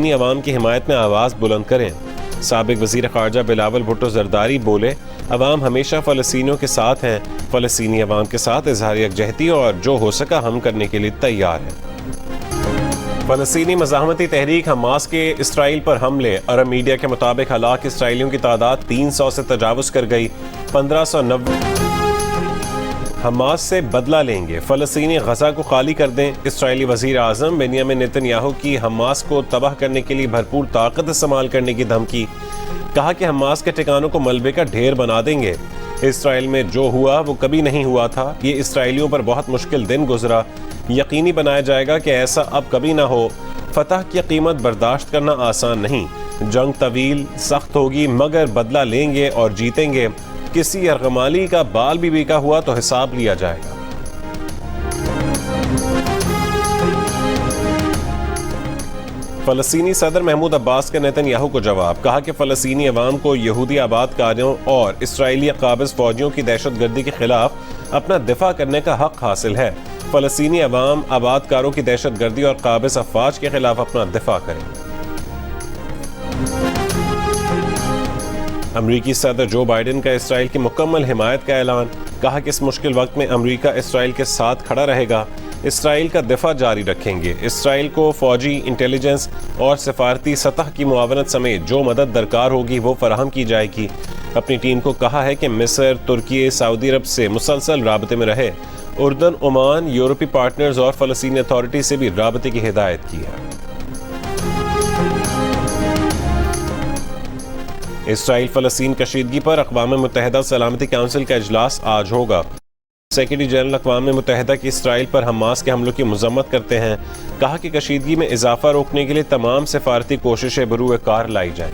فلسطینی عوام کی حمایت میں آواز بلند کریں۔ سابق وزیر خارجہ بلاول بھٹو زرداری بولے، عوام ہمیشہ فلسطینیوں کے ساتھ ہیں، فلسطینی عوام کے ساتھ اظہار یکجہتی اور جو ہو سکا ہم کرنے کے لیے تیار ہیں۔ فلسطینی مزاحمتی تحریک حماس کے اسرائیل پر حملے، عرب میڈیا کے مطابق ہلاک اسرائیلیوں کی تعداد 300 سے تجاوز کر گئی، 1590 حماس سے بدلہ لیں گے، فلسطینی غزہ کو خالی کر دیں۔ اسرائیلی وزیر اعظم بنیامین نیتن یاہو کی حماس کو تباہ کرنے کے لیے بھرپور طاقت استعمال کرنے کی دھمکی، کہا کہ حماس کے ٹھکانوں کو ملبے کا ڈھیر بنا دیں گے۔ اسرائیل میں جو ہوا وہ کبھی نہیں ہوا تھا، یہ اسرائیلیوں پر بہت مشکل دن گزرا، یقینی بنایا جائے گا کہ ایسا اب کبھی نہ ہو۔ فتح کی قیمت برداشت کرنا آسان نہیں، جنگ طویل سخت ہوگی مگر بدلہ لیں گے اور جیتیں گے۔ کسی ارغمالی کا بال بھی بیکا ہوا تو حساب لیا جائے گا۔ فلسطینی صدر محمود عباس کا نیتن یاہو کو جواب، کہا کہ فلسطینی عوام کو یہودی آباد کاریوں اور اسرائیلی قابض فوجیوں کی دہشت گردی کے خلاف اپنا دفاع کرنے کا حق حاصل ہے۔ فلسطینی عوام آباد کاروں کی دہشت گردی اور قابض افواج کے خلاف اپنا دفاع کریں۔ امریکی صدر جو بائیڈن کا اسرائیل کی مکمل حمایت کا اعلان، کہا کہ اس مشکل وقت میں امریکہ اسرائیل کے ساتھ کھڑا رہے گا، اسرائیل کا دفاع جاری رکھیں گے۔ اسرائیل کو فوجی، انٹیلیجنس اور سفارتی سطح کی معاونت سمیت جو مدد درکار ہوگی وہ فراہم کی جائے گی۔ اپنی ٹیم کو کہا ہے کہ مصر، ترکی، سعودی عرب سے مسلسل رابطے میں رہے۔ اردن، عمان، یورپی پارٹنرز اور فلسطینی اتھارٹی سے بھی رابطے کی ہدایت کی ہے۔ اسرائیل فلسطین کشیدگی پر اقوام متحدہ سلامتی کونسل کا اجلاس آج ہوگا۔ سیکرٹری جنرل اقوام متحدہ کی اسرائیل پر حماس کے حملوں کی مذمت کرتے ہیں، کہا کہ کشیدگی میں اضافہ روکنے کے لیے تمام سفارتی کوششیں بروئے کار لائی جائیں۔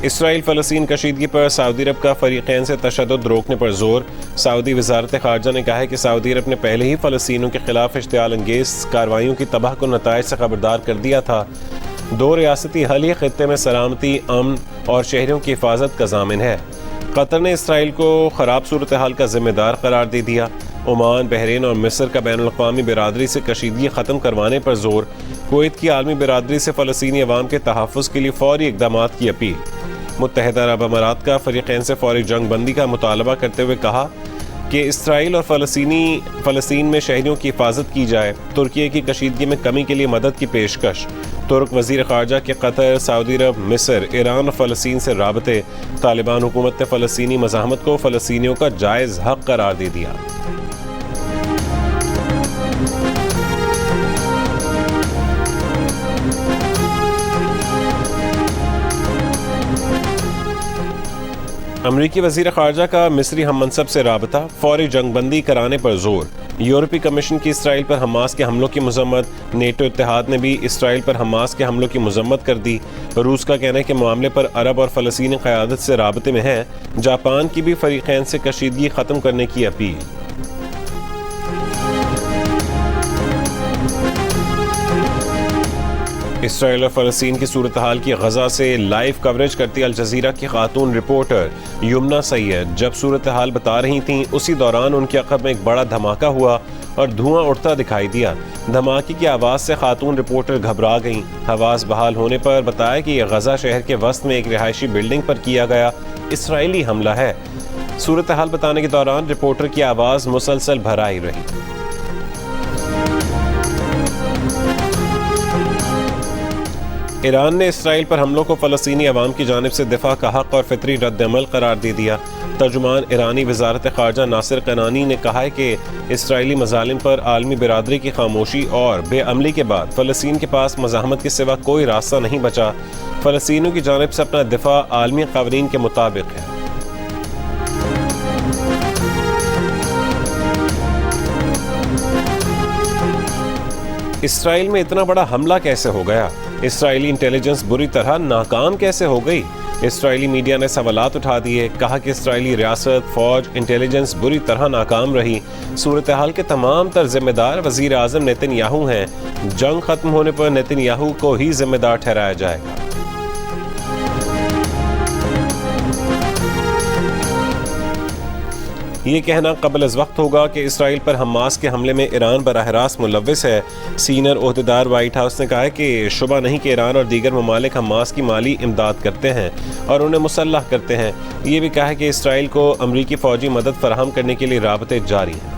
اسرائیل فلسطین کشیدگی پر سعودی عرب کا فریقین سے تشدد روکنے پر زور۔ سعودی وزارت خارجہ نے کہا ہے کہ سعودی عرب نے پہلے ہی فلسطینیوں کے خلاف اشتعال انگیز کارروائیوں کی تباہ کن نتائج سے خبردار کر دیا تھا۔ دو ریاستی حل ہی خطے میں سلامتی، امن اور شہریوں کی حفاظت کا ضامن ہے۔ قطر نے اسرائیل کو خراب صورتحال کا ذمہ دار قرار دے دیا۔ عمان، بحرین اور مصر کا بین الاقوامی برادری سے کشیدگی ختم کروانے پر زور۔ کویت کی عالمی برادری سے فلسطینی عوام کے تحفظ کے لیے فوری اقدامات کی اپیل۔ متحدہ عرب امارات کا فریقین سے فوری جنگ بندی کا مطالبہ کرتے ہوئے کہا کہ اسرائیل اور فلسطین میں شہریوں کی حفاظت کی جائے۔ ترکی کی کشیدگی میں کمی کے لیے مدد کی پیشکش۔ ترک وزیر خارجہ کے قطر، سعودی عرب، مصر، ایران اور فلسطین سے رابطے۔ طالبان حکومت نے فلسطینی مزاحمت کو فلسطینیوں کا جائز حق قرار دے دیا۔ امریکی وزیر خارجہ کا مصری ہم منصب سے رابطہ، فوری جنگ بندی کرانے پر زور۔ یورپی کمیشن کی اسرائیل پر حماس کے حملوں کی مذمت۔ نیٹو اتحاد نے بھی اسرائیل پر حماس کے حملوں کی مذمت کر دی۔ روس کا کہنا ہے کہ معاملے پر عرب اور فلسطینی قیادت سے رابطے میں ہے۔ جاپان کی بھی فریقین سے کشیدگی ختم کرنے کی اپیل۔ اسرائیل اور فلسطین کی صورتحال کی غزہ سے لائیو کوریج کرتی الجزیرہ کی خاتون رپورٹر یمنا سید جب صورتحال بتا رہی تھیں، اسی دوران ان کے عقب میں ایک بڑا دھماکہ ہوا اور دھواں اڑتا دکھائی دیا۔ دھماکے کی آواز سے خاتون رپورٹر گھبرا گئیں۔ حواس بحال ہونے پر بتایا کہ یہ غزہ شہر کے وسط میں ایک رہائشی بلڈنگ پر کیا گیا اسرائیلی حملہ ہے۔ صورتحال بتانے کے دوران رپورٹر کی آواز مسلسل بھرائی رہی۔ ایران نے اسرائیل پر حملوں کو فلسطینی عوام کی جانب سے دفاع کا حق اور فطری رد عمل قرار دے دیا۔ ترجمان ایرانی وزارت خارجہ ناصر قنانی نے کہا ہے کہ اسرائیلی مظالم پر عالمی برادری کی خاموشی اور بے عملی کے بعد فلسطین کے پاس مزاحمت کے سوا کوئی راستہ نہیں بچا۔ فلسطینیوں کی جانب سے اپنا دفاع عالمی قوانین کے مطابق ہے۔ اسرائیل میں اتنا بڑا حملہ کیسے ہو گیا؟ اسرائیلی انٹیلیجنس بری طرح ناکام کیسے ہو گئی؟ اسرائیلی میڈیا نے سوالات اٹھا دیے، کہا کہ اسرائیلی ریاست، فوج، انٹیلیجنس بری طرح ناکام رہی۔ صورتحال کے تمام تر ذمہ دار وزیر اعظم نیتن یاہو ہیں۔ جنگ ختم ہونے پر نیتن یاہو کو ہی ذمہ دار ٹھہرایا جائے گا۔ یہ کہنا قبل از وقت ہوگا کہ اسرائیل پر حماس کے حملے میں ایران براہ راست ملوث ہے۔ سینئر عہدیدار وائٹ ہاؤس نے کہا ہے کہ شبہ نہیں کہ ایران اور دیگر ممالک حماس کی مالی امداد کرتے ہیں اور انہیں مسلح کرتے ہیں۔ یہ بھی کہا ہے کہ اسرائیل کو امریکی فوجی مدد فراہم کرنے کے لیے رابطے جاری ہیں۔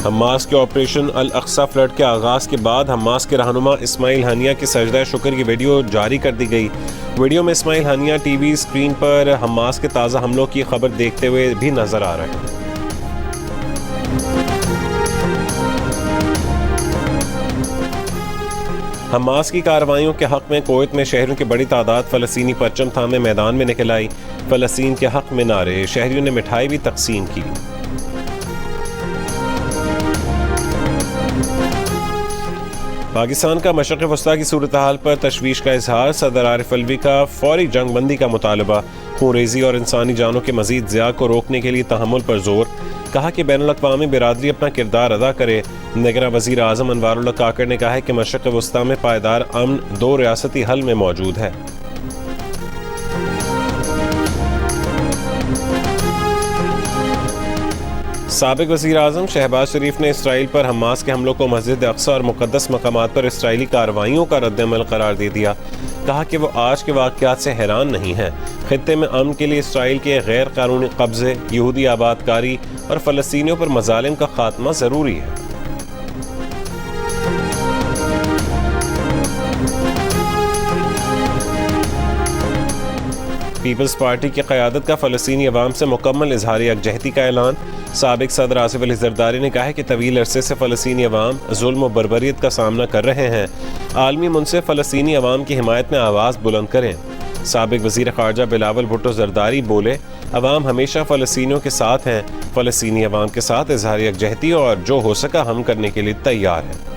حماس کے آپریشن الاقصی فلڈ کے آغاز کے بعد حماس کے رہنما اسماعیل ہنیہ کی سجدہ شکر کی ویڈیو جاری کر دی گئی۔ ویڈیو میں اسماعیل ہنیہ ٹی وی اسکرین پر حماس کے تازہ حملوں کی خبر دیکھتے ہوئے بھی نظر آ رہے ہیں۔ حماس کی کارروائیوں کے حق میں کویت میں شہریوں کی بڑی تعداد فلسطینی پرچم تھامے میدان میں نکل آئی۔ فلسطین کے حق میں نعرے، شہریوں نے مٹھائی بھی تقسیم کی۔ پاکستان کا مشرق وسطیٰ کی صورتحال پر تشویش کا اظہار، صدر عارف الوی کا فوری جنگ بندی کا مطالبہ، خون ریزی اور انسانی جانوں کے مزید ضیاع کو روکنے کے لیے تحمل پر زور، کہا کہ بین الاقوامی برادری اپنا کردار ادا کرے۔ نگراں وزیر اعظم انوار اللہ کاکڑ نے کہا ہے کہ مشرق وسطیٰ میں پائیدار امن دو ریاستی حل میں موجود ہے۔ سابق وزیر اعظم شہباز شریف نے اسرائیل پر حماس کے حملوں کو مسجد اقصی اور مقدس مقامات پر اسرائیلی کارروائیوں کا رد عمل قرار دے دیا۔ کہا کہ وہ آج کے واقعات سے حیران نہیں ہیں۔ خطے میں امن کے لیے اسرائیل کے غیر قانونی قبضے، یہودی آباد کاری اور فلسطینیوں پر مظالم کا خاتمہ ضروری ہے۔ پیپلز پارٹی کی قیادت کا فلسطینی عوام سے مکمل اظہار یکجہتی کا اعلان۔ سابق صدر آصف علی زرداری نے کہا ہے کہ طویل عرصے سے فلسطینی عوام ظلم و بربریت کا سامنا کر رہے ہیں۔ عالمی منصف فلسطینی عوام کی حمایت میں آواز بلند کریں۔ سابق وزیر خارجہ بلاول بھٹو زرداری بولے، عوام ہمیشہ فلسطینیوں کے ساتھ ہیں، فلسطینی عوام کے ساتھ اظہار یکجہتی اور جو ہو سکا ہم کرنے کے لیے تیار ہیں۔